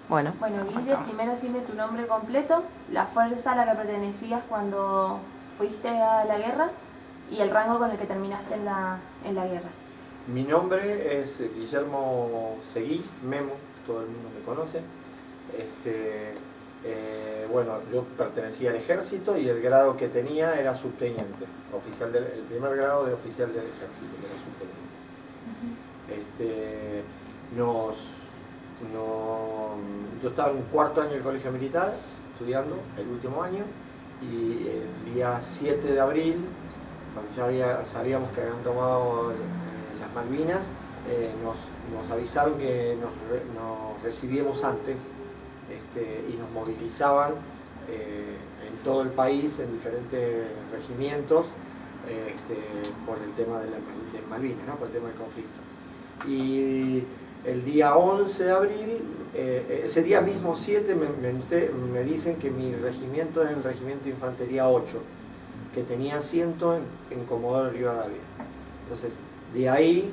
Bueno. Bueno, Guille, primero decime tu nombre completo, la fuerza a la que pertenecías cuando fuiste a la guerra y el rango con el que terminaste en la guerra. Mi nombre es Guillermo Seguí, Memo, todo el mundo me conoce. Bueno, yo pertenecía al ejército y el grado que tenía era subteniente, el primer grado de oficial del ejército, que era subteniente. Yo estaba en cuarto año del colegio militar, estudiando el último año, y el día 7 de abril, cuando ya sabíamos que habían tomado las Malvinas, nos avisaron que nos recibíamos antes y nos movilizaban en todo el país, en diferentes regimientos, por el tema de Malvinas, ¿no? Por el tema del conflicto. Y el día 11 de abril, ese día mismo 7, me dicen que mi regimiento es el Regimiento de Infantería 8, que tenía asiento en Comodoro Rivadavia. Entonces, de ahí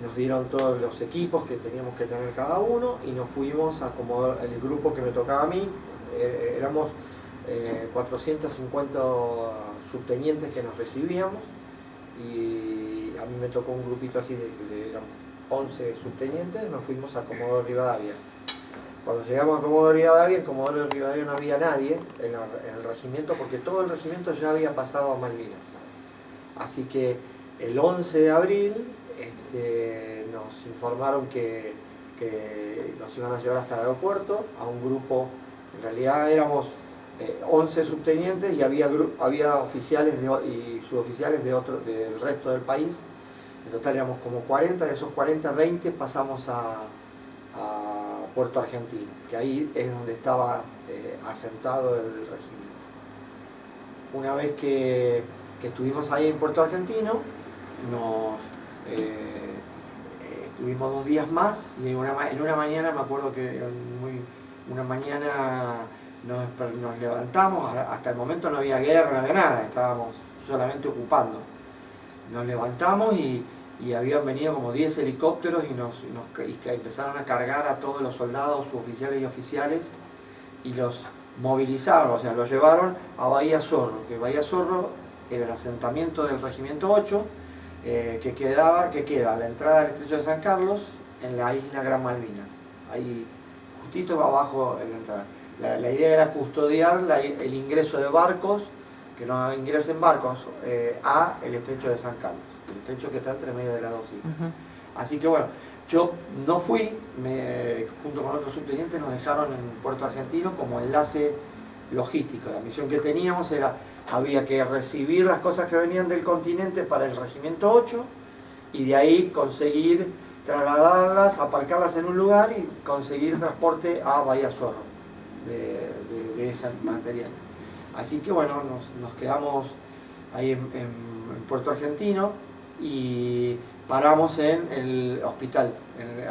nos dieron todos los equipos que teníamos que tener cada uno y nos fuimos a Comodoro. El grupo que me tocaba a mí, éramos 450 subtenientes que nos recibíamos, y a mí me tocó un grupito así eran 11 subtenientes. Nos fuimos a Comodoro Rivadavia. Cuando llegamos a Comodoro Rivadavia, en Comodoro Rivadavia no había nadie en el regimiento, porque todo el regimiento ya había pasado a Malvinas. Así que el 11 de abril nos informaron que nos iban a llevar hasta el aeropuerto, a un grupo. En realidad éramos 11 subtenientes y había oficiales y suboficiales del resto del país. En total éramos como 40, de esos 40, 20 pasamos a Puerto Argentino, que ahí es donde estaba asentado el regimiento. Una vez que estuvimos ahí en Puerto Argentino, estuvimos 2 días más, y en una mañana, me acuerdo que una mañana nos levantamos. Hasta el momento no había guerra, no había nada, estábamos solamente ocupando. Nos levantamos y habían venido como 10 helicópteros y que empezaron a cargar a todos los soldados, suboficiales y oficiales, y los movilizaron, o sea, los llevaron a Bahía Zorro, que Bahía Zorro era el asentamiento del Regimiento 8, que queda a la entrada del Estrecho de San Carlos, en la isla Gran Malvinas, ahí justito abajo en la entrada. La idea era custodiar el ingreso de barcos, que no ingresen barcos a el Estrecho de San Carlos, el estrecho que está entre medio de las dos islas. Así que bueno, yo no fui, junto con otros subtenientes nos dejaron en Puerto Argentino como enlace logístico. La misión que teníamos había que recibir las cosas que venían del continente para el Regimiento 8, y de ahí conseguir trasladarlas, aparcarlas en un lugar y conseguir transporte a Bahía Zorro de ese material. Así que bueno, nos quedamos ahí en Puerto Argentino y paramos en el hospital.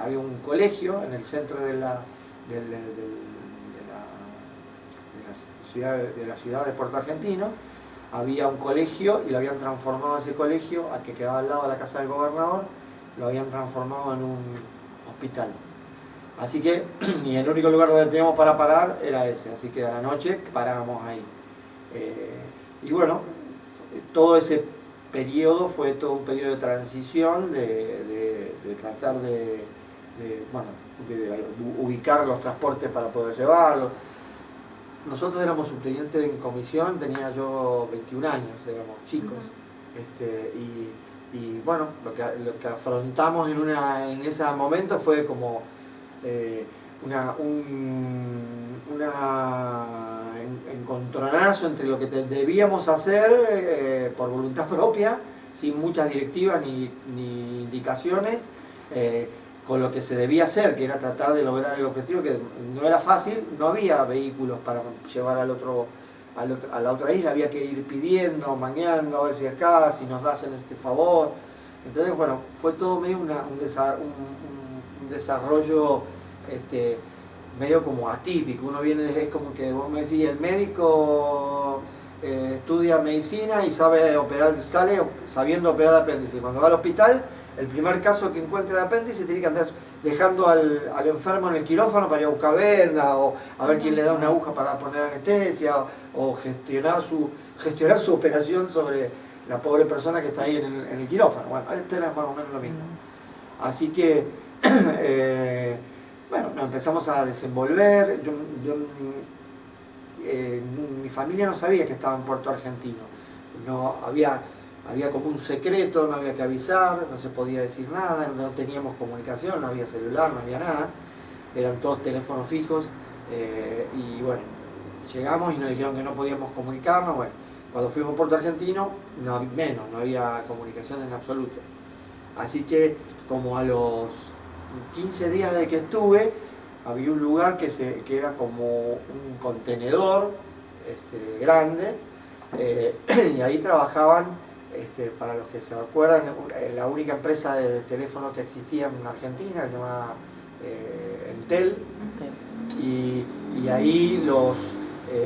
Había un colegio en el centro de la ciudad de Puerto Argentino. Había un colegio y lo habían transformado ese colegio, al que quedaba al lado de la casa del gobernador, lo habían transformado en un hospital. Así que, y el único lugar donde teníamos para parar era ese, así que a la noche parábamos ahí. Y bueno, todo ese periodo fue todo un periodo de transición, de tratar de ubicar los transportes para poder llevarlos. Nosotros éramos subtenientes en comisión, tenía yo 21 años, éramos chicos. Y bueno, lo que afrontamos en ese momento fue como un encontronazo entre lo que debíamos hacer por voluntad propia, sin muchas directivas ni indicaciones, con lo que se debía hacer, que era tratar de lograr el objetivo, que no era fácil. No había vehículos para llevar a la otra isla, había que ir pidiendo, mañando, a ver si acá, si nos hacen este favor. Entonces, bueno, fue todo medio un desarrollo medio como atípico. Uno viene desde, como que vos me decís, el médico estudia medicina y sabe operar, sale sabiendo operar apéndice. Cuando va al hospital el primer caso que encuentre de apéndice tiene que andar dejando al enfermo en el quirófano para ir a buscar venda, o a ver quién le da una aguja para poner anestesia, o gestionar su operación sobre la pobre persona que está ahí en el quirófano. Bueno, este era más o menos lo mismo. Así que, bueno, nos empezamos a desenvolver. Mi familia no sabía que estaba en Puerto Argentino. No, había como un secreto, no había que avisar, no se podía decir nada, no teníamos comunicación, no había celular, no había nada. Eran todos teléfonos fijos. Y bueno, llegamos y nos dijeron que no podíamos comunicarnos. Bueno, cuando fuimos a Puerto Argentino, no había comunicación en absoluto. Así que, como a los 15 días de que estuve, había un lugar que era como un contenedor grande, y ahí trabajaban, para los que se acuerdan, la única empresa de teléfono que existía en Argentina, que se llamaba Entel, y ahí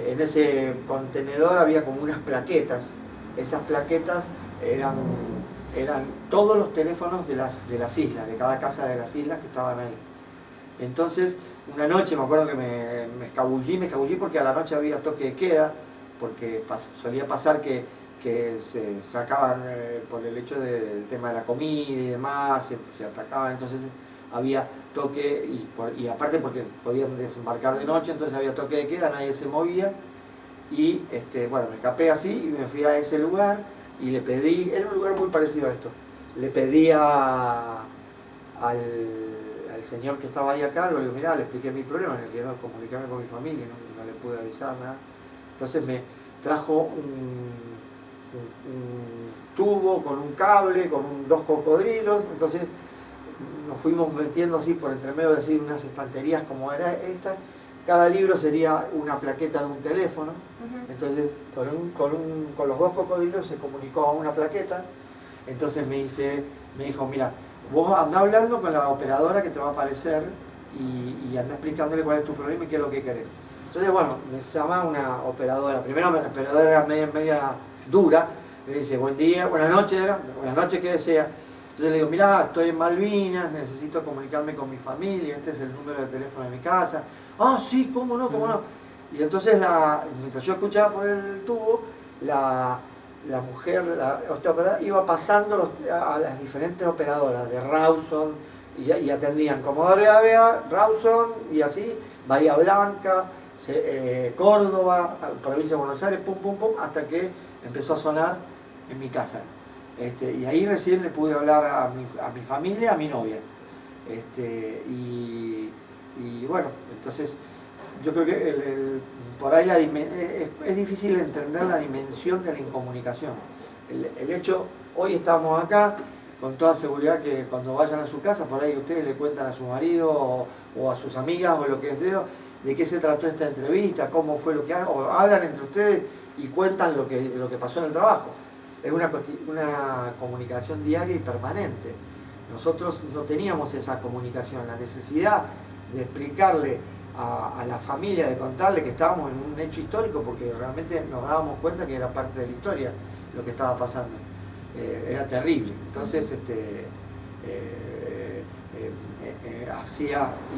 en ese contenedor había como unas plaquetas. Esas plaquetas eran todos los teléfonos de las islas, de cada casa de las islas que estaban ahí. Entonces, una noche me acuerdo que me escabullí porque a la noche había toque de queda, porque solía pasar que se sacaban por el hecho del tema de la comida y demás, se atacaban, entonces había toque, y aparte porque podían desembarcar de noche, entonces había toque de queda, nadie se movía, y bueno, me escapé así y me fui a ese lugar y le pedí, era un lugar muy parecido a esto, le pedí al señor que estaba ahí a cargo, le digo, mirá, le expliqué mi problema, le quiero comunicarme con mi familia, no le pude avisar nada. Entonces me trajo un tubo con un cable, con dos cocodrilos. Entonces nos fuimos metiendo así por entre medio de así unas estanterías como era esta. Cada libro sería una plaqueta de un teléfono. Entonces con los dos cocodrilos se comunicó a una plaqueta. Entonces me dijo, mira, vos andá hablando con la operadora que te va a aparecer y andá explicándole cuál es tu problema y qué es lo que querés. Entonces, bueno, me llama una operadora. Primero la operadora era media dura. Me dice, buen día, buenas noches, ¿qué desea? Entonces le digo, mirá, estoy en Malvinas, necesito comunicarme con mi familia, este es el número de teléfono de mi casa. Ah, sí, cómo no. Y entonces, mientras yo escuchaba por el tubo, la mujer, la operadora, iba pasando a las diferentes operadoras de Rawson, y atendían Comodoro Rivadavia, Rawson, y así, Bahía Blanca, Córdoba, provincia de Buenos Aires, pum, hasta que empezó a sonar en mi casa. Y ahí recién le pude hablar a mi familia, a mi novia. Y bueno, entonces yo creo que por ahí es difícil entender la dimensión de la incomunicación. El hecho, hoy estamos acá, con toda seguridad que cuando vayan a su casa, por ahí ustedes le cuentan a su marido o a sus amigas o lo que sea, de qué se trató esta entrevista, cómo fue lo que o hablan entre ustedes y cuentan lo que pasó en el trabajo. Es una comunicación diaria y permanente. Nosotros no teníamos esa comunicación, la necesidad de explicarle a la familia, de contarle que estábamos en un hecho histórico, porque realmente nos dábamos cuenta que era parte de la historia lo que estaba pasando. Era terrible. Entonces,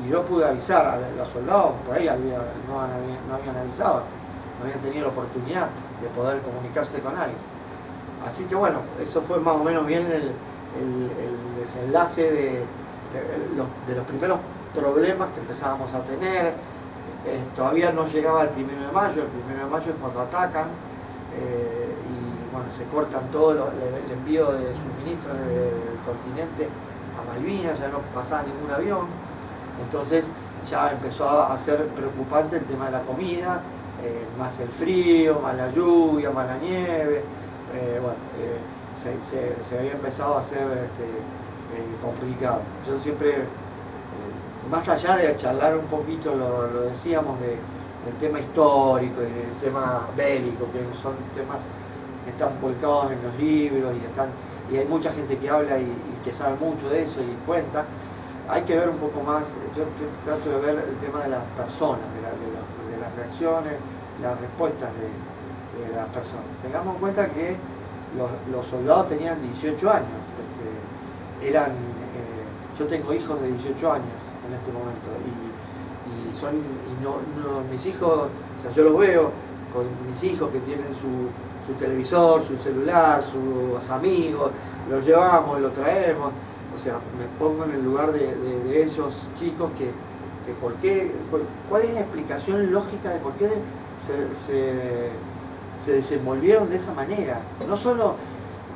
y yo pude avisar a los soldados, por ahí no habían avisado, no habían tenido la oportunidad de poder comunicarse con alguien. Así que bueno, eso fue más o menos bien el desenlace de los primeros problemas que empezábamos a tener. Todavía no llegaba el 1 de mayo, el 1 de mayo es cuando atacan, y bueno, se cortan todo el envío de suministros del continente a Malvinas, ya no pasaba ningún avión. Entonces ya empezó a ser preocupante el tema de la comida, más el frío, más la lluvia, más la nieve. Se había empezado a hacer complicado. Yo siempre, más allá de charlar un poquito, lo decíamos, del tema histórico y del tema bélico, que son temas que están volcados en los libros y hay mucha gente que habla y que sabe mucho de eso y cuenta. Hay que ver un poco más, yo trato de ver el tema de las personas, de las reacciones, las respuestas de las personas. Tengamos en cuenta que los soldados tenían 18 años, yo tengo hijos de 18 años en este momento mis hijos, o sea, yo los veo con mis hijos que tienen su televisor, su celular, sus amigos, los llevamos, los traemos, o sea, me pongo en el lugar de esos chicos que ¿cuál es la explicación lógica de por qué se desenvolvieron de esa manera? No solo,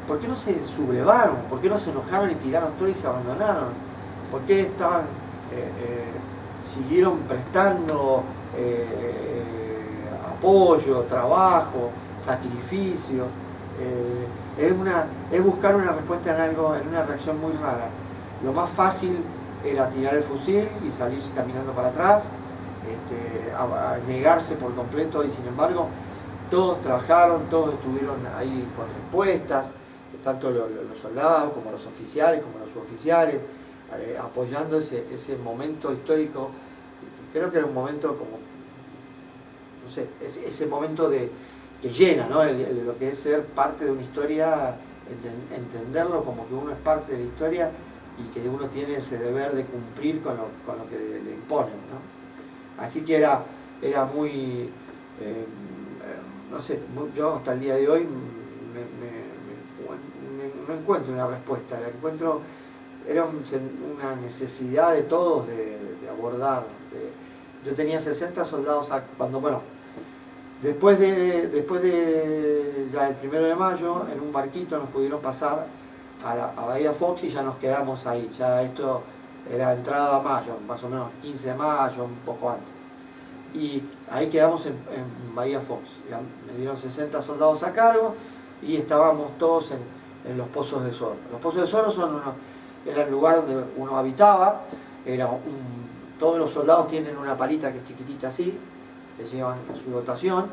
¿por qué no se sublevaron? ¿Por qué no se enojaron y tiraron todo y se abandonaron? ¿Por qué siguieron prestando apoyo, trabajo, sacrificio? Es buscar una respuesta en una reacción muy rara. Lo más fácil era tirar el fusil y salir caminando para atrás, a negarse por completo, y sin embargo todos trabajaron, todos estuvieron ahí con respuestas, tanto los soldados como los oficiales, como los suboficiales, apoyando ese momento histórico. Creo que era un momento como, no sé, ese momento que llena, ¿no? Lo que es ser parte de una historia, entenderlo como que uno es parte de la historia y que uno tiene ese deber de cumplir con lo que le imponen, ¿no? Así que era muy, no sé, yo hasta el día de hoy no encuentro una respuesta, era una necesidad de todos de abordar. Yo tenía 60 soldados después de ya el 1 de mayo, en un barquito nos pudieron pasar a Bahía Fox y ya nos quedamos ahí. Ya esto era entrada a mayo, más o menos 15 de mayo, un poco antes. Y ahí quedamos en Bahía Fox. Ya me dieron 60 soldados a cargo y estábamos todos en los Pozos de Zorro. Los Pozos de Zorro era el lugar donde uno habitaba. Todos los soldados tienen una palita que es chiquitita así, que llevan su dotación.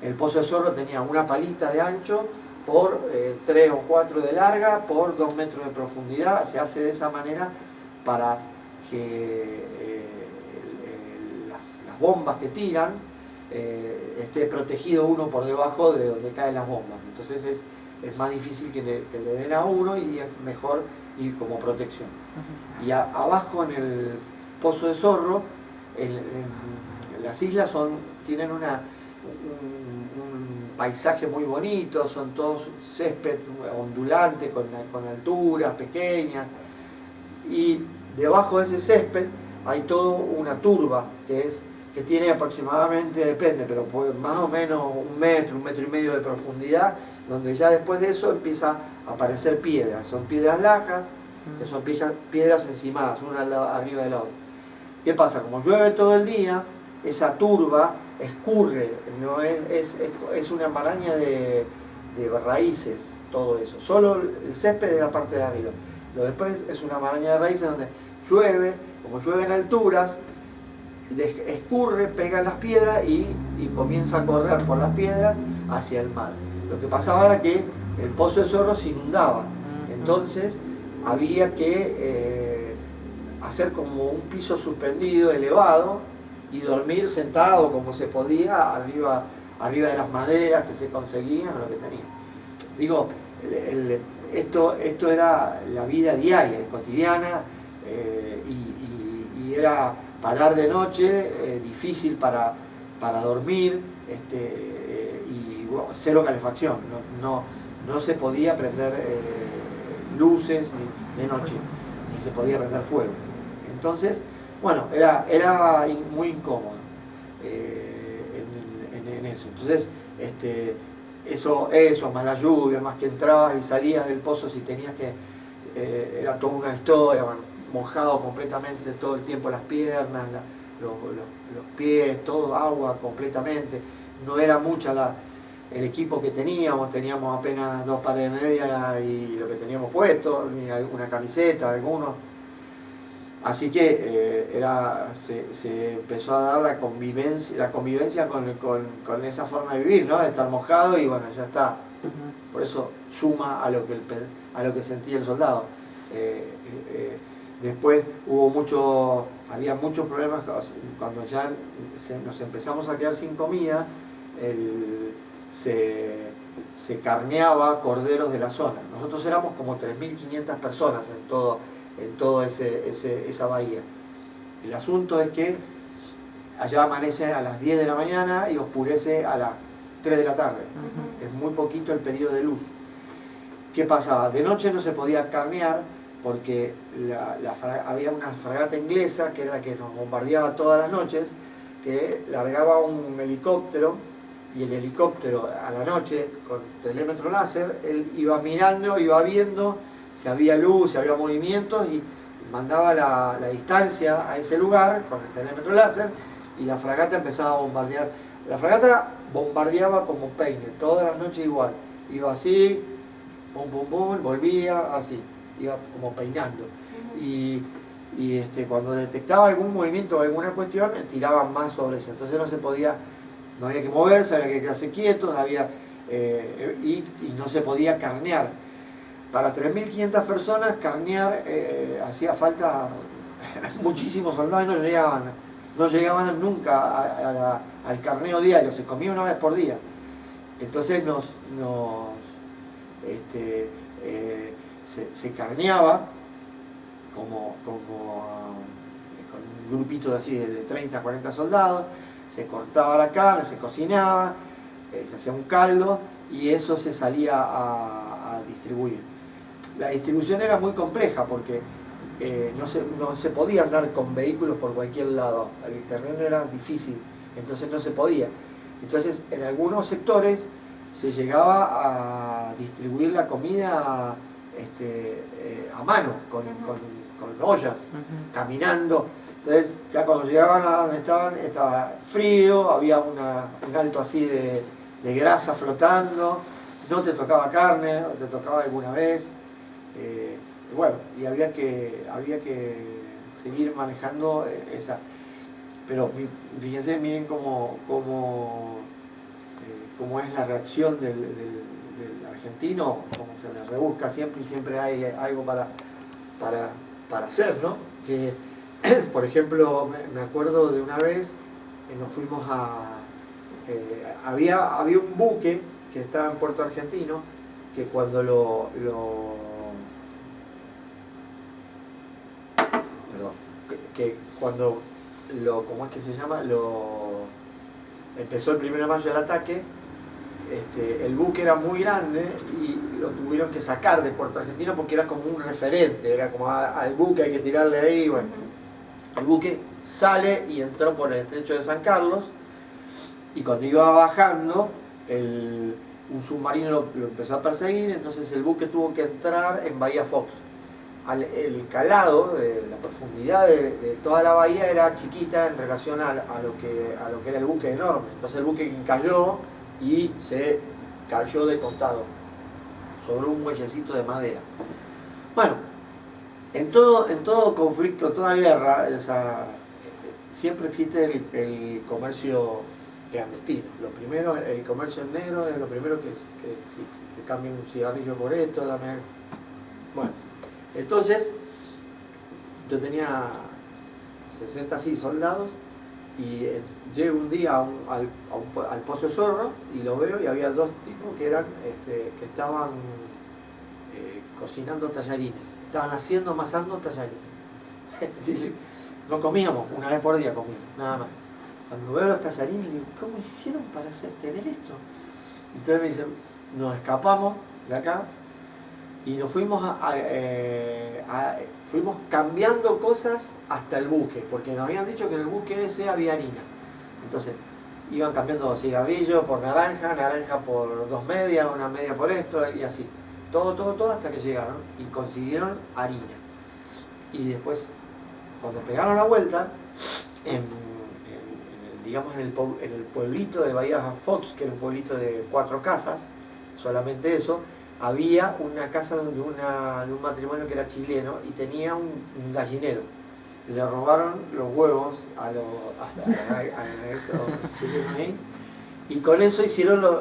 El Pozo de Zorro tenía una palita de ancho por 3 o 4 de larga por 2 metros de profundidad. Se hace de esa manera para que las bombas que tiran esté protegido uno por debajo de donde caen las bombas. Entonces es más difícil que le den a uno y es mejor ir como protección. Y abajo en el Pozo de Zorro, las islas tienen un paisaje muy bonito, son todos césped ondulante, con alturas pequeñas, y debajo de ese césped hay toda una turba que tiene aproximadamente, depende, pero más o menos 1 metro y medio de profundidad, donde ya después de eso empieza a aparecer piedras. Son piedras lajas, que son piedras encimadas, una arriba de la otra. ¿Qué pasa? Como llueve todo el día, esa turba escurre, no es una maraña de raíces, todo eso. Solo el césped es la parte de arriba. Lo después es una maraña de raíces donde llueve, como llueve en alturas, escurre, pega en las piedras y comienza a correr por las piedras hacia el mar. Lo que pasaba era que el Pozo de Zorro se inundaba, entonces había que hacer como un piso suspendido, elevado, y dormir sentado como se podía arriba de las maderas que se conseguían o lo que tenían. Digo, esto era la vida diaria, cotidiana, y era parar de noche, difícil para dormir, y bueno, cero calefacción, no se podía prender luces de noche, ni se podía prender fuego. Entonces, bueno, era muy incómodo en eso. Entonces, eso, más la lluvia, más que entrabas y salías del pozo, si tenías que, era toda una historia, bueno, mojado completamente todo el tiempo las piernas, los pies, todo agua completamente. No era mucha el equipo que teníamos apenas 2 pares de medias y lo que teníamos puesto, ni una camiseta, algunos. Así que se empezó a dar la convivencia con esa forma de vivir, ¿no? De estar mojado y bueno, ya está. Por eso suma a lo que sentía el soldado. Después había muchos problemas cuando ya nos empezamos a quedar sin comida. se carneaba corderos de la zona. Nosotros éramos como 3.500 personas en todo esa bahía. El asunto es que allá amanece a las 10 de la mañana y oscurece a las 3 de la tarde. Es muy poquito el periodo de luz. ¿Qué pasaba? De noche no se podía carnear porque había una fragata inglesa que era la que nos bombardeaba todas las noches, que largaba un helicóptero, y el helicóptero a la noche con telémetro láser, él iba mirando, iba viendo si había luz, si había movimientos, y mandaba la distancia a ese lugar con el telémetro láser, y la fragata empezaba a bombardear. La fragata bombardeaba como peine, todas las noches igual, iba así, pum pum pum, volvía así, iba como peinando. Y cuando detectaba algún movimiento o alguna cuestión, tiraban más sobre eso. Entonces no había que moverse, había que quedarse quietos, y no se podía carnear. Para 3.500 personas carnear hacía falta muchísimos soldados y no llegaban nunca al carneo diario, se comía una vez por día. Entonces se carneaba con un grupito de 30, 40 soldados, se cortaba la carne, se cocinaba, se hacía un caldo y eso se salía a distribuir. La distribución era muy compleja porque no se podía andar con vehículos por cualquier lado, el terreno era difícil, entonces no se podía. Entonces en algunos sectores se llegaba a distribuir la comida a mano, con ollas, caminando. Entonces ya cuando llegaban a donde estaba frío, había un alto así de grasa flotando, no te tocaba carne, o te tocaba alguna vez. Bueno, y había que seguir manejando esa. Pero fíjense, miren cómo es la reacción del argentino, como se le rebusca siempre y siempre hay algo para hacer, ¿no? Que, por ejemplo, me acuerdo de una vez que nos fuimos había un buque que estaba en Puerto Argentino que cuando ¿cómo es que se llama? Empezó el 1 de mayo el ataque, el buque era muy grande y lo tuvieron que sacar de Puerto Argentino porque era como un referente, era como al buque hay que tirarle ahí, bueno. El buque sale y entró por el estrecho de San Carlos y cuando iba bajando un submarino lo empezó a perseguir, entonces el buque tuvo que entrar en Bahía Fox. El calado, la profundidad de toda la bahía era chiquita en relación a lo que era el buque enorme. Entonces el buque cayó y se cayó de costado sobre un muellecito de madera. Bueno, en todo conflicto, toda guerra, siempre existe el comercio clandestino. Lo primero, el comercio en negro es lo primero que existe. Te cambio un cigarrillo por esto, dame. Bueno. Entonces, yo tenía 60 así soldados y llego un día al Pozo Zorro y lo veo y había dos tipos que estaban cocinando tallarines, estaban amasando tallarines. No comíamos, una vez por día comíamos, nada más. Cuando veo los tallarines digo, ¿cómo hicieron para tener esto? Entonces me dicen, nos escapamos de acá y nos fuimos fuimos cambiando cosas hasta el buque, porque nos habían dicho que en el buque ese había harina. Entonces iban cambiando cigarrillos por naranja por 2 medias, una media por esto y así. Todo hasta que llegaron y consiguieron harina. Y después, cuando pegaron la vuelta, digamos en el pueblito de Bahía Fox, que era un pueblito de 4 casas, solamente eso, había una casa de un matrimonio que era chileno y tenía un gallinero. Le robaron los huevos a esos chilenos ahí y con eso hicieron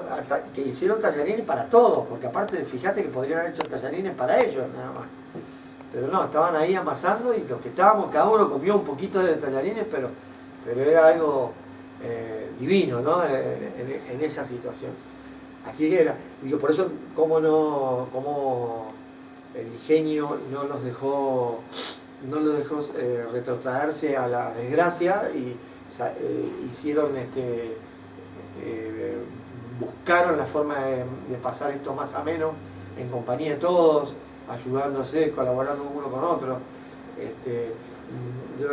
tallarines para todos, porque aparte, fíjate que podrían haber hecho tallarines para ellos nada más. Pero no, estaban ahí amasando y los que estábamos, cada uno comió un poquito de tallarines, pero era algo divino, ¿no? En esa situación. Así que era, digo, por eso cómo el ingenio no los dejó retrotraerse a la desgracia y hicieron buscaron la forma de pasar esto más ameno en compañía de todos, ayudándose, colaborando uno con otro. Yo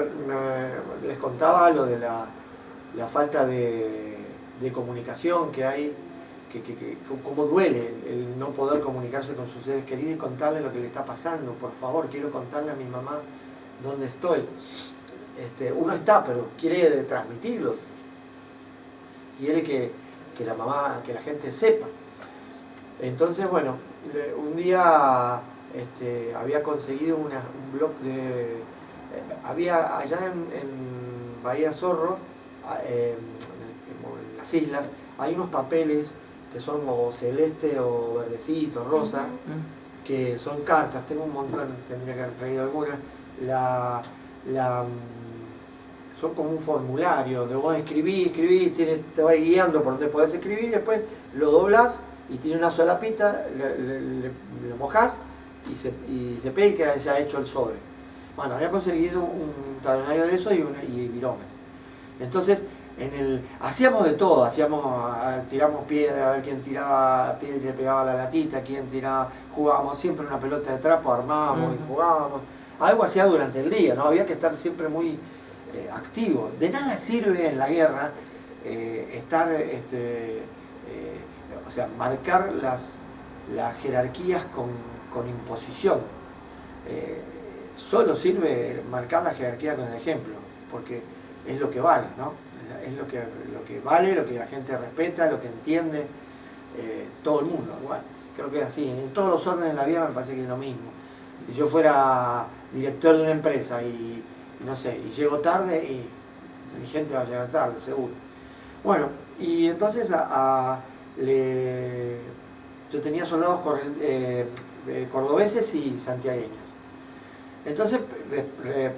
les contaba lo de la falta de comunicación que hay, que cómo duele el no poder comunicarse con sus seres queridos y contarle lo que le está pasando. Por favor, quiero contarle a mi mamá dónde estoy. Uno está, pero quiere transmitirlo, quiere que la gente sepa. Entonces, bueno, un día había conseguido un blog de... había allá en Bahía Zorro, en las islas, hay unos papeles que son o celeste o verdecito, rosa, que son cartas. Tengo un montón, tendría que haber traído algunas. Son como un formulario donde vos escribís, te va guiando por donde podés escribir y después lo doblás y tiene una solapita, lo mojás y se pega y queda ya hecho el sobre. Bueno, había conseguido un talonario de eso y viromes. Entonces, hacíamos de todo, tiramos piedra, a ver quién tiraba piedra y le pegaba la latita, quién tiraba, jugábamos siempre una pelota de trapo, armábamos y jugábamos. Algo hacía durante el día, ¿no? Había que estar siempre muy activo. De nada sirve en la guerra marcar las jerarquías con imposición. Solo sirve marcar la jerarquía con el ejemplo, porque es lo que vale, ¿no? Es lo que vale, lo que la gente respeta, lo que entiende todo el mundo. Bueno, creo que es así. En todos los órdenes de la vida me parece que es lo mismo. Si yo fuera director de una empresa y no sé, y llego tarde, y mi gente va a llegar tarde, seguro. Bueno, y entonces yo tenía soldados cordobeses y santiagueños. Entonces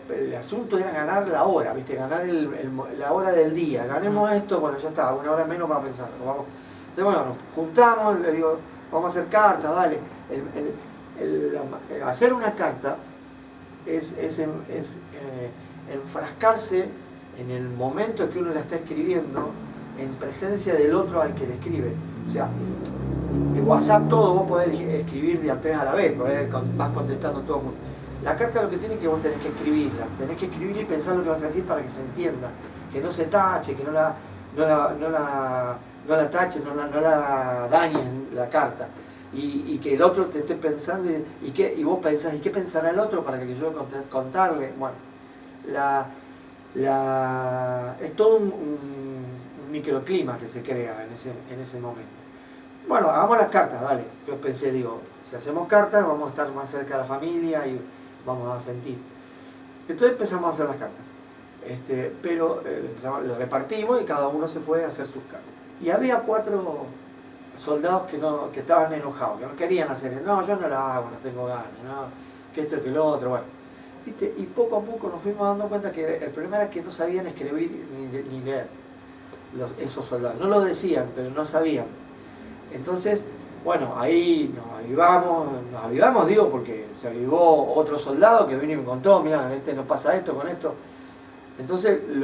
el asunto era ganar la hora, ¿viste? Ganar la hora del día. Ganemos esto, bueno, ya está, una hora menos para pensar. Entonces, bueno, nos juntamos, le digo, vamos a hacer cartas, dale. Hacer una carta es enfrascarse en el momento que uno la está escribiendo en presencia del otro al que le escribe. O sea, en WhatsApp todo vos podés escribir de a 3 a la vez, vas contestando todo junto. La carta lo que tiene es que vos tenés que escribirla y pensar lo que vas a decir para que se entienda, que no se tache, que no la taches, no la dañes la carta. Y que el otro te esté pensando y vos pensás, ¿y qué pensará el otro para que yo contarle? Bueno, es todo un microclima que se crea en ese momento. Bueno, hagamos las cartas, dale. Yo pensé, si hacemos cartas vamos a estar más cerca de la familia y vamos a sentir. Entonces empezamos a hacer las cartas. Pero lo repartimos y cada uno se fue a hacer sus cartas. Y había 4 soldados que estaban enojados, que no querían hacer eso. No, yo no la hago, no tengo ganas, no, que esto y que lo otro, bueno. ¿Viste? Y poco a poco nos fuimos dando cuenta que el problema era que no sabían escribir ni leer esos soldados. No lo decían, pero no sabían. Entonces, bueno, ahí nos avivamos, porque se avivó otro soldado que vino y me contó, mirá, nos pasa esto con esto. Entonces le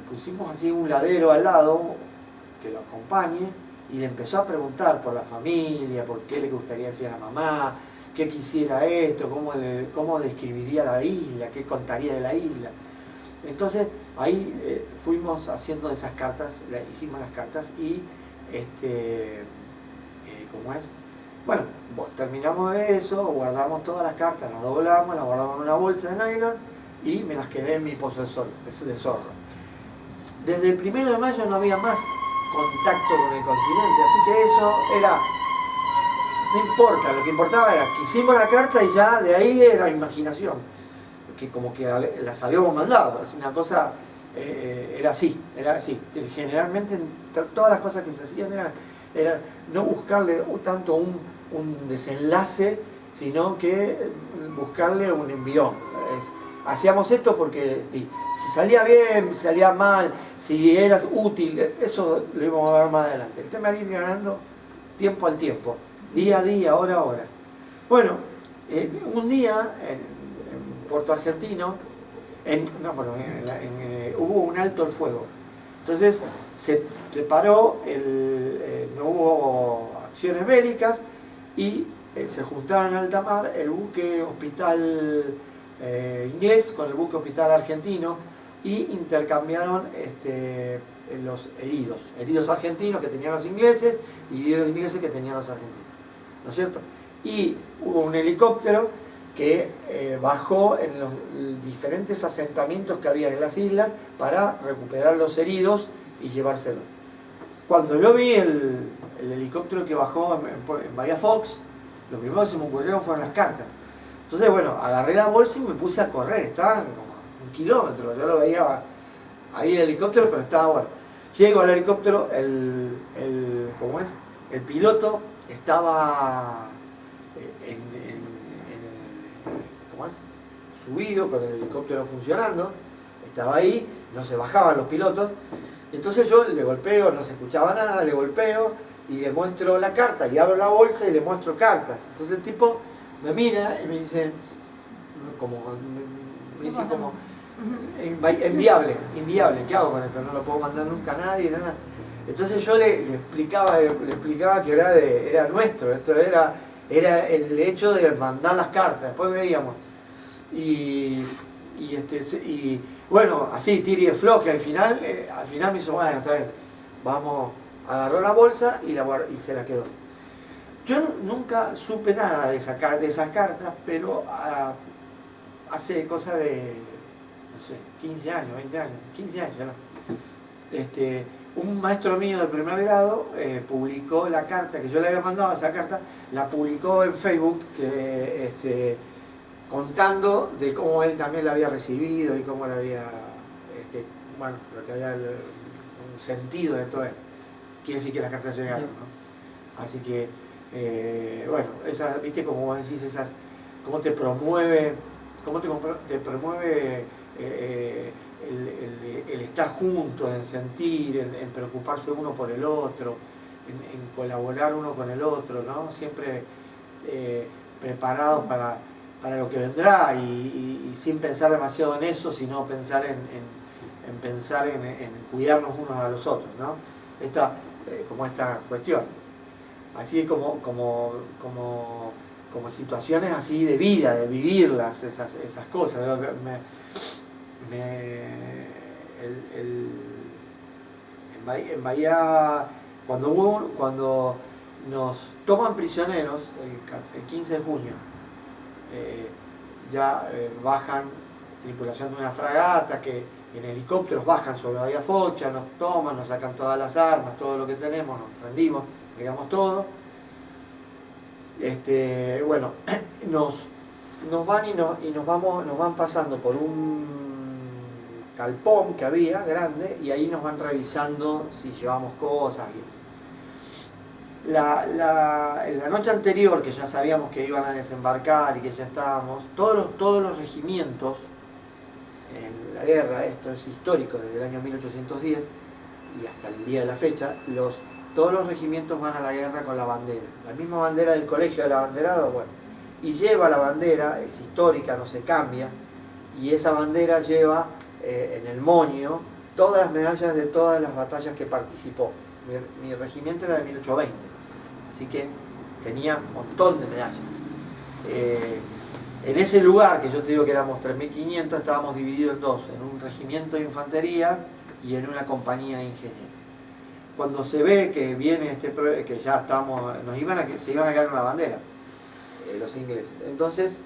pusimos así un ladero al lado que lo acompañe y le empezó a preguntar por la familia, por qué le gustaría decir a la mamá, qué quisiera esto, cómo describiría la isla, qué contaría de la isla. Entonces ahí fuimos haciendo esas cartas, hicimos las cartas y ¿cómo es? Bueno, terminamos de eso, guardamos todas las cartas, las doblamos, las guardamos en una bolsa de nylon y me las quedé en mi posesor de Zorro. Desde el 1 de mayo no había más contacto con el continente, así que eso era, no importa, lo que importaba era que hicimos la carta y ya de ahí era imaginación, que como que las habíamos mandado, es una cosa, era así. Generalmente todas las cosas que se hacían era no buscarle tanto un desenlace, sino que buscarle un envión. hacíamos esto porque si salía bien, si salía mal, si eras útil, eso lo íbamos a ver más adelante. El tema era ir ganando tiempo al tiempo, día a día, hora a hora. Bueno, un día en Puerto Argentino, hubo un alto el fuego. Entonces se paró, no hubo acciones bélicas y se juntaron en alta mar el buque hospital inglés con el buque hospital argentino y intercambiaron los heridos argentinos que tenían los ingleses y heridos ingleses que tenían los argentinos, ¿no es cierto? Y hubo un helicóptero que bajó en los diferentes asentamientos que había en las islas para recuperar los heridos y llevárselos. Cuando yo vi el helicóptero que bajó en Bahía Fox, lo primero que se me ocurrió fueron las cartas. Entonces, bueno, agarré la bolsa y me puse a correr, estaban como a 1 kilómetro, yo lo veía ahí el helicóptero, pero estaba bueno. Llego al helicóptero, ¿cómo es? El piloto estaba ¿cómo es? Subido, con el helicóptero funcionando, estaba ahí, no se bajaban los pilotos, entonces yo le golpeo, no se escuchaba nada, le golpeo y le muestro la carta, y abro la bolsa y le muestro cartas. Entonces el tipo me mira y me dice, inviable, ¿qué hago con esto? No lo puedo mandar nunca a nadie, nada. Entonces yo le explicaba que era nuestro, esto era el hecho de mandar las cartas, después veíamos. Y bueno, así, tire y afloje, al final me hizo, bueno, está bien, vamos, agarró la bolsa y se la quedó. Yo nunca supe nada de esas cartas, pero hace cosa de, no sé, 15 años, 20 años, 15 años ya no. Un maestro mío de primer grado publicó la carta que yo le había mandado, esa carta, la publicó en Facebook, contando de cómo él también la había recibido y cómo la había, bueno, lo que había un sentido de todo esto. Quiere decir que las cartas llegaron, ¿no? Así que, bueno, viste como vos decís, cómo te promueve, el estar juntos, en sentir, en preocuparse uno por el otro, en colaborar uno con el otro, ¿no? Siempre preparados para lo que vendrá y sin pensar demasiado en eso, sino pensar en cuidarnos unos a los otros, ¿no? Como esta cuestión. Así como situaciones así de vida, de vivirlas, esas cosas. En Bahía, cuando nos toman prisioneros, el 15 de junio, bajan tripulación de una fragata que en helicópteros bajan sobre Bahía Fox, nos toman, nos sacan todas las armas, todo lo que tenemos, nos rendimos, entregamos todo. Bueno, nos van y nos van pasando por un galpón que había grande y ahí nos van revisando si llevamos cosas y eso. En la noche anterior, que ya sabíamos que iban a desembarcar y que ya estábamos, todos los regimientos en la guerra, esto es histórico desde el año 1810 y hasta el día de la fecha, todos los regimientos van a la guerra con la bandera, la misma bandera del colegio del abanderado, bueno, y lleva la bandera, es histórica, no se cambia, y esa bandera lleva en el moño todas las medallas de todas las batallas que participó. Mi regimiento era de 1820, así que tenía un montón de medallas. En ese lugar, que yo te digo que éramos 3.500, estábamos divididos en dos, en un regimiento de infantería y en una compañía de ingenieros. Cuando se ve que viene que ya estamos, se iban a quedar con la bandera, los ingleses. Entonces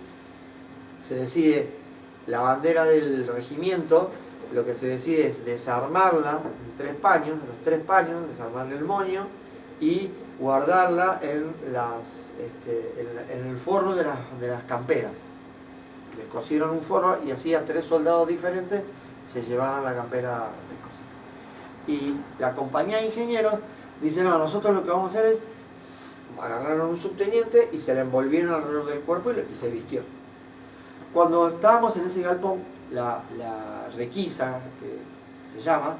se decide la bandera del regimiento, lo que se decide es desarmarla en 3 paños, los 3 paños, desarmarle el moño y guardarla en el forro de las camperas. Les cosieron un forro y así a 3 soldados diferentes se llevaron la campera descosida. Y la compañía de ingenieros dice, no, nosotros lo que vamos a hacer es, agarraron un subteniente y se le envolvieron alrededor del cuerpo y se vistió. cuando estábamos en ese galpón, la requisa, que se llama,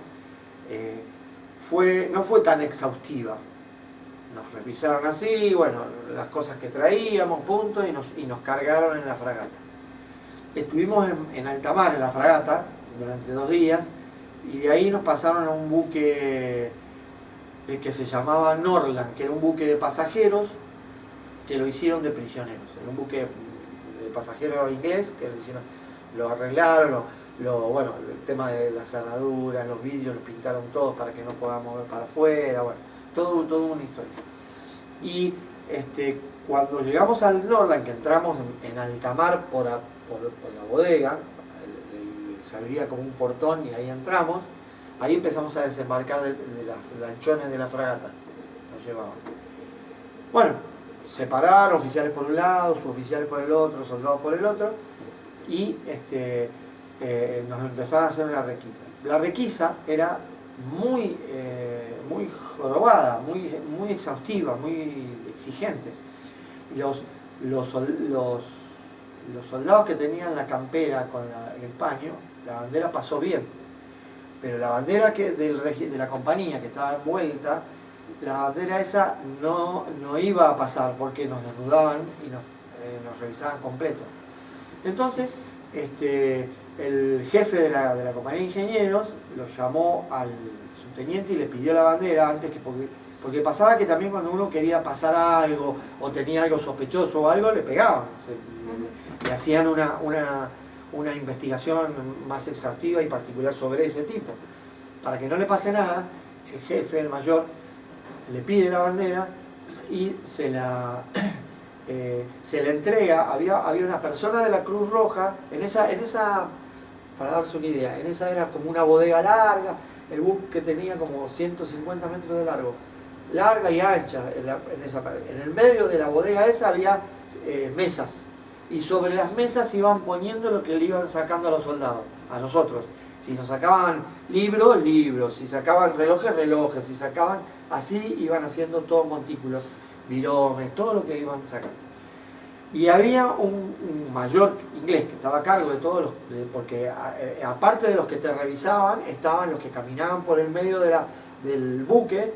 no fue tan exhaustiva. Nos revisaron así, bueno, las cosas que traíamos, punto, y nos cargaron en la fragata. Estuvimos en alta mar, en la fragata, durante 2 días, y de ahí nos pasaron a un buque que se llamaba Norland, que era un buque de pasajeros, que lo hicieron de prisioneros. Era un buque de pasajeros inglés, que lo arreglaron, bueno, el tema de las cerraduras, los vidrios los pintaron todos para que no podamos ver para afuera, bueno, todo una historia. Y cuando llegamos al Norland, que entramos en alta mar por la bodega, se abría como un portón y ahí entramos, ahí empezamos a desembarcar de las lanchones de la fragata, nos llevaban. Bueno, separaron oficiales por un lado, suboficiales por el otro, soldados por el otro, y nos empezaron a hacer una requisa. La requisa era muy jorobada, muy exhaustiva, muy exigente. Los soldados que tenían la campera con el paño, la bandera pasó bien, pero la bandera de la compañía que estaba envuelta, la bandera esa no iba a pasar porque nos desnudaban y nos revisaban completo. Entonces, el jefe de la compañía de ingenieros lo llamó al subteniente y le pidió la bandera antes porque pasaba que también cuando uno quería pasar algo o tenía algo sospechoso o algo, le pegaban. Le hacían una investigación más exhaustiva y particular sobre ese tipo. Para que no le pase nada, el jefe, el mayor, le pide la bandera y se la entrega. Había una persona de la Cruz Roja, en esa, para darse una idea, en esa era como una bodega larga, el buque tenía como 150 metros de largo, larga y ancha. En el medio de la bodega esa había mesas, y sobre las mesas iban poniendo lo que le iban sacando a los soldados, a nosotros. Si nos sacaban libros, si sacaban relojes, si sacaban, así iban haciendo todo montículos, viromes, todo lo que iban sacando. Y había un mayor inglés que estaba a cargo de todos porque aparte de los que te revisaban, estaban los que caminaban por el medio del buque,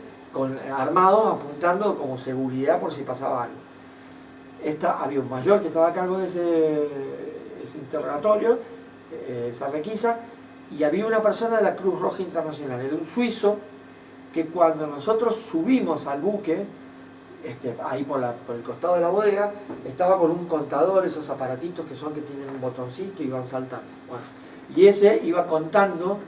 armados, apuntando como seguridad por si pasaba algo. Había un mayor que estaba a cargo de ese interrogatorio, esa requisa, y había una persona de la Cruz Roja Internacional, era un suizo, que cuando nosotros subimos al buque, ahí por el costado de la bodega, estaba con un contador, esos aparatitos que tienen un botoncito y van saltando. Bueno, y ese iba contando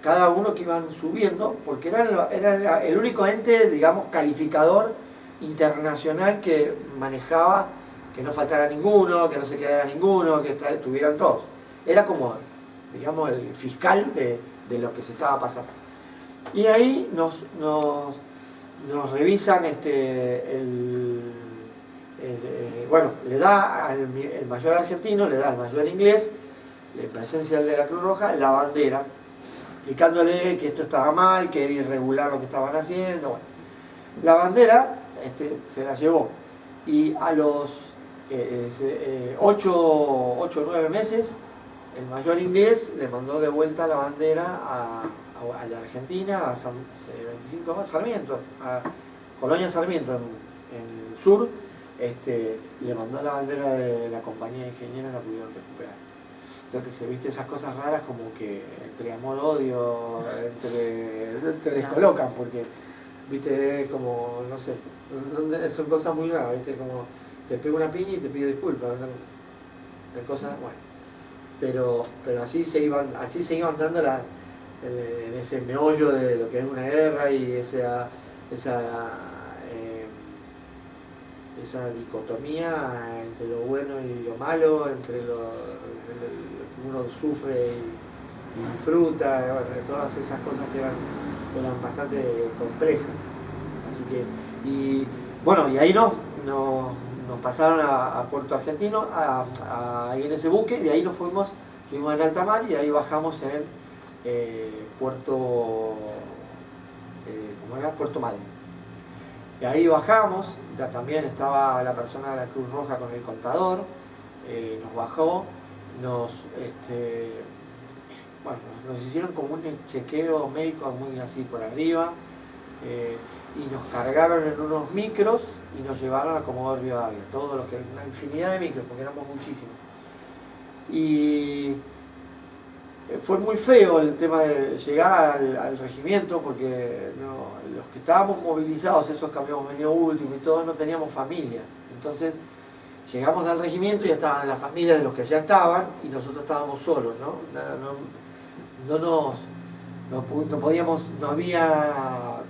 cada uno que iban subiendo, porque era el único ente, digamos, calificador internacional que manejaba que no faltara ninguno, que no se quedara ninguno, que estuvieran todos. Era como, digamos, el fiscal de lo que se estaba pasando. Y ahí nos revisan bueno, le da el mayor argentino, le da al mayor inglés, en presencia de la Cruz Roja, la bandera, explicándole que esto estaba mal, que era irregular lo que estaban haciendo. Bueno, la bandera se la llevó, y a los 8 o 9 meses, el mayor inglés le mandó de vuelta la bandera a la Argentina, a 25 más, Sarmiento, a Colonia Sarmiento, en el sur, le mandó la bandera de la compañía de ingenieros y la pudieron recuperar. Entonces, se viste esas cosas raras, como que entre amor-odio te descolocan, porque, viste, como, no sé, son cosas muy raras, viste, como te pego una piña y te pido disculpas, ¿no? Cosas, bueno, pero así se iban dando en ese meollo de lo que es una guerra, y esa dicotomía entre lo bueno y lo malo, entre lo que uno sufre y disfruta, bueno, todas esas cosas que eran bastante complejas. Así que, y bueno, y ahí nos pasaron a Puerto Argentino, ahí en ese buque, y de ahí estuvimos en alta mar, y ahí bajamos en Puerto Madryn. Y ahí bajamos, ya también estaba la persona de la Cruz Roja con el contador, nos bajó, bueno, nos hicieron como un chequeo médico muy así por arriba, y nos cargaron en unos micros y nos llevaron a Comodoro Rivadavia, una infinidad de micros, porque éramos muchísimos. Y fue muy feo el tema de llegar al regimiento, porque los que estábamos movilizados, esos que habíamos venido último y todos, no teníamos familia. Entonces llegamos al regimiento y ya estaban las familias de los que ya estaban y nosotros estábamos solos, ¿no? No podíamos, no había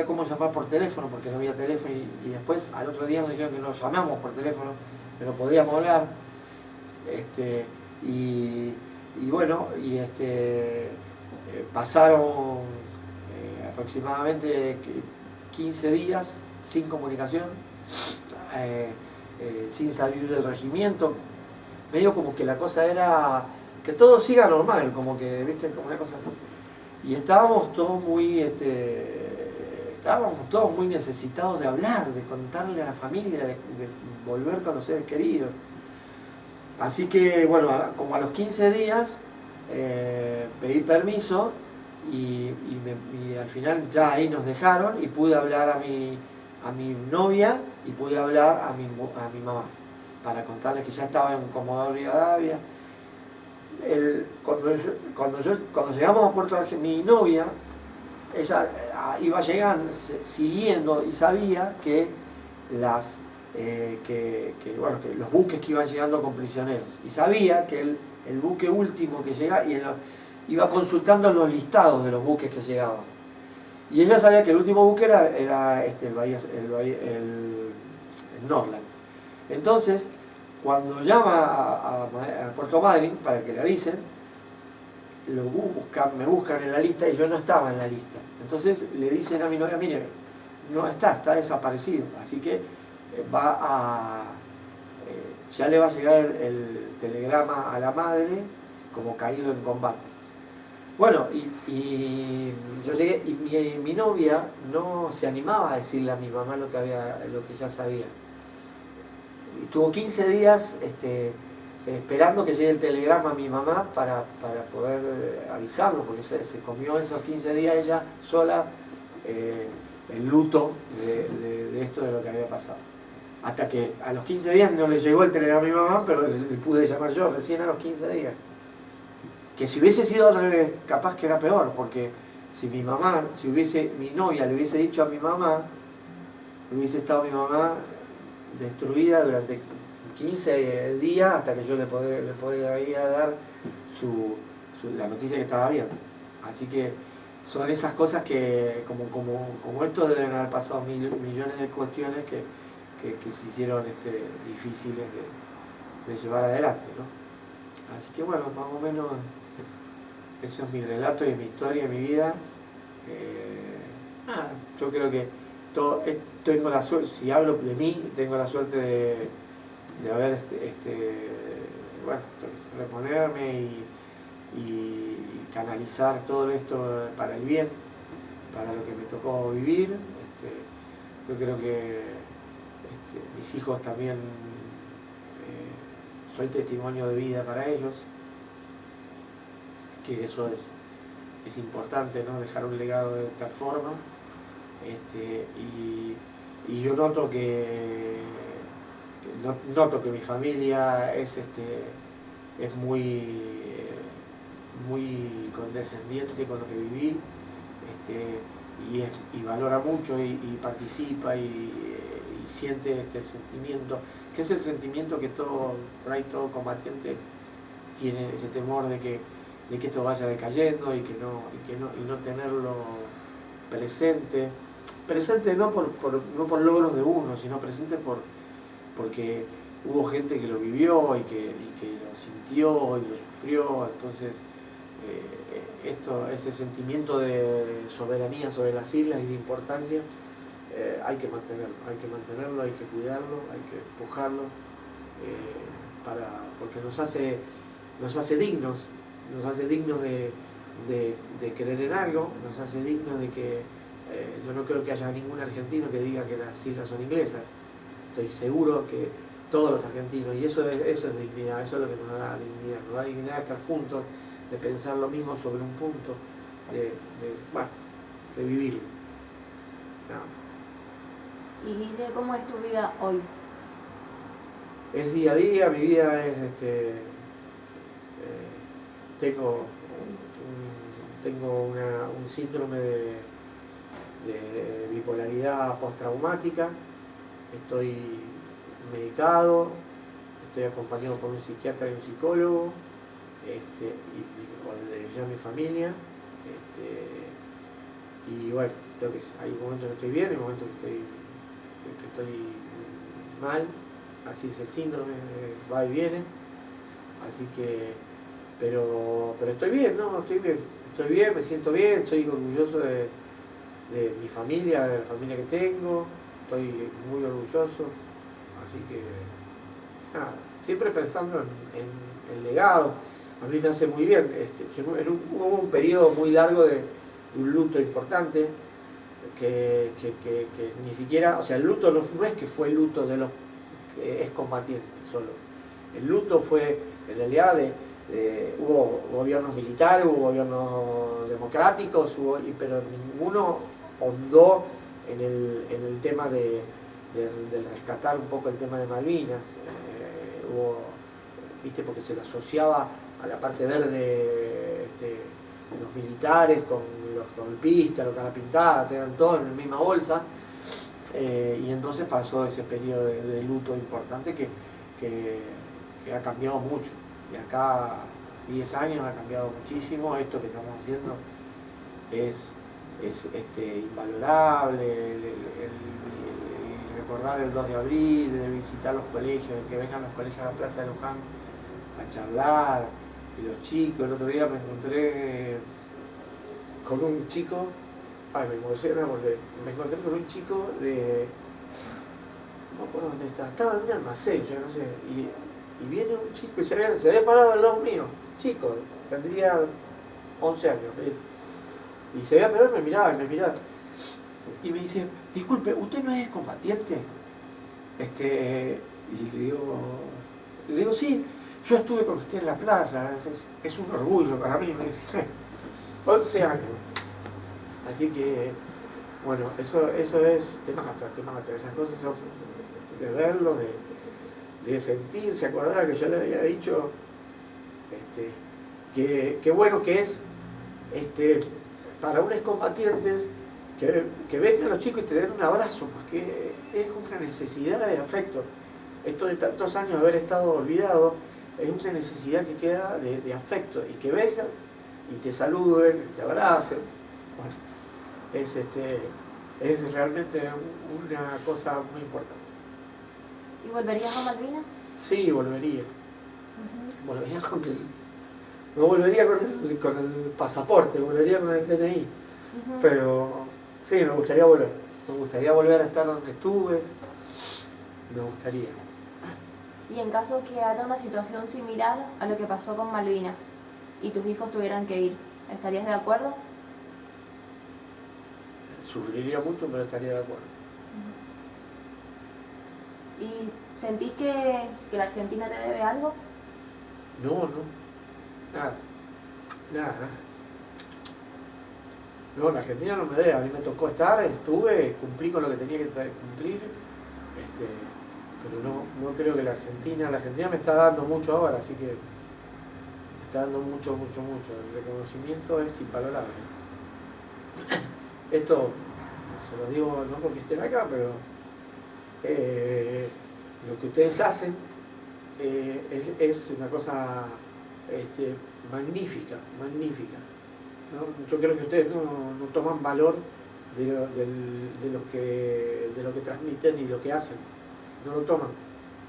cómo llamar por teléfono, porque no había teléfono, y después al otro día nos dijeron que nos llamamos por teléfono, que no podíamos hablar. Pasaron aproximadamente 15 días sin comunicación, sin salir del regimiento, medio como que la cosa era que todo siga normal, como que, viste, como una cosa así. Y estábamos todos muy necesitados de hablar, de contarle a la familia, de volver con los seres queridos. Así que, bueno, como a los 15 días pedí permiso y al final ya ahí nos dejaron y pude hablar a mi novia y pude hablar a mi mamá para contarles que ya estaba en Comodoro Rivadavia. Cuando llegamos a Puerto Argentino, mi novia, ella iba llegando, siguiendo, y sabía que que los buques que iban llegando con prisioneros, y sabía que el buque último que llegaba, iba consultando los listados de los buques que llegaban, y ella sabía que el último buque era el Norland. Entonces, cuando llama a Puerto Madryn para que le avisen, me buscan en la lista y yo no estaba en la lista. Entonces le dicen a mi novia: mire, no está desaparecido, así que ya le va a llegar el telegrama a la madre como caído en combate. Bueno, y yo llegué y mi novia no se animaba a decirle a mi mamá lo que ya sabía. Estuvo 15 días esperando que llegue el telegrama a mi mamá para poder avisarlo, porque se comió esos 15 días ella sola el luto de esto, de lo que había pasado. Hasta que a los 15 días no le llegó el telegrama a mi mamá, pero le pude llamar yo recién a los 15 días. Que si hubiese sido al revés, capaz que era peor, porque si mi novia le hubiese dicho a mi mamá, hubiese estado mi mamá destruida durante 15 días hasta que yo le podía dar la noticia que estaba bien. Así que son esas cosas que, como esto, deben haber pasado millones de cuestiones que se hicieron difíciles de llevar adelante, ¿no? Así que bueno, más o menos eso es mi relato y mi historia, mi vida. Yo creo que tengo la suerte, si hablo de mí, tengo la suerte de haber reponerme y canalizar todo esto para el bien, para lo que me tocó vivir. Yo creo que mis hijos también, soy testimonio de vida para ellos, que eso es importante, ¿no? Dejar un legado de tal forma. Y yo noto que mi familia es muy condescendiente con lo que viví, y valora mucho y participa y siente este sentimiento, que es el sentimiento que todo combatiente tiene, ese temor de que esto vaya decayendo y no tenerlo presente no por logros de uno, sino presente porque hubo gente que lo vivió y que lo sintió y lo sufrió. Entonces ese sentimiento de soberanía sobre las islas y de importancia, hay que mantenerlo, hay que cuidarlo, hay que empujarlo, porque nos hace dignos de creer en algo, nos hace dignos de que yo no creo que haya ningún argentino que diga que las islas son inglesas. Estoy seguro que todos los argentinos, y eso es dignidad, eso es lo que nos da dignidad estar juntos, de pensar lo mismo sobre un punto, de vivirlo. No. Y Guille, ¿cómo es tu vida hoy? Es día a día, mi vida es, tengo un síndrome de bipolaridad postraumática, estoy medicado, estoy acompañado por un psiquiatra y un psicólogo, y ya mi familia, y bueno, hay momentos que estoy bien, hay momentos que estoy mal, así es el síndrome, va y viene, así que, pero estoy bien, ¿no? Estoy bien, me siento bien, estoy orgulloso de mi familia, de la familia que tengo, estoy muy orgulloso, así que nada, siempre pensando en el legado. A mí me hace muy bien, hubo un periodo muy largo de un luto importante, que ni siquiera, o sea, el luto no es que fue el luto de los excombatientes solo, el luto fue en realidad hubo gobiernos militares, hubo gobiernos democráticos, pero ninguno hondó en el tema del rescatar un poco el tema de Malvinas. ¿Viste? Porque se lo asociaba a la parte verde, los militares con los golpistas, los carapintadas, eran todos en la misma bolsa, y entonces pasó ese periodo de luto importante que ha cambiado mucho, y acá 10 años ha cambiado muchísimo. Esto que estamos haciendo es invalorable, el recordar el 2 de abril, de visitar los colegios, de que vengan los colegios a la Plaza de Luján a charlar, y los chicos. El otro día me encontré con un chico, me emociona porque me encontré con un chico no me acuerdo dónde estaba en un almacén, yo no sé, y viene un chico y se había parado al lado mío, chico, tendría 11 años, y se había parado y me miraba, y me dice, disculpe, ¿usted no es combatiente? Y le digo, sí, yo estuve con usted en la plaza, es un orgullo para mí, me dice, 11 años. Así que, bueno, eso es, te mata, esas cosas son de verlo, de sentirse, acordar que yo le había dicho, que bueno que es, para un excombatiente, que vengan los chicos y te den un abrazo, porque es una necesidad de afecto. Esto de tantos años de haber estado olvidado, es una necesidad que queda de afecto, y que vengan y te saluden, te abracen. Bueno, es realmente una cosa muy importante. ¿Y volverías a Malvinas? Sí, volvería. Volvería no volvería con el pasaporte, volvería con el DNI. Pero sí, me gustaría volver. Me gustaría volver a estar donde estuve. Me gustaría. Y en caso que haya una situación similar a lo que pasó con Malvinas y tus hijos tuvieran que ir, ¿estarías de acuerdo? Sufriría mucho, pero estaría de acuerdo. ¿Y sentís que la Argentina te debe algo? No, nada. No, la Argentina no me debe, a mí me tocó estar, estuve, cumplí con lo que tenía que cumplir, pero no creo que la Argentina me está dando mucho ahora, así que me está dando mucho, el reconocimiento es invalorable. Esto se lo digo no porque estén acá, pero lo que ustedes hacen es una cosa magnífica. ¿No? Yo creo que ustedes no toman valor de lo que transmiten y lo que hacen. No lo toman.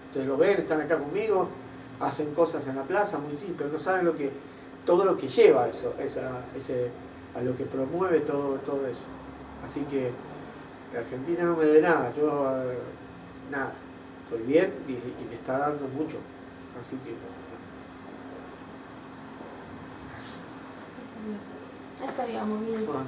Ustedes lo ven, están acá conmigo, hacen cosas en la plaza muy simples, pero no saben todo lo que lleva eso, a lo que promueve todo eso. Así que la Argentina no me debe nada, yo nada, estoy bien y me está dando mucho. Así que estaría muy bien. bueno.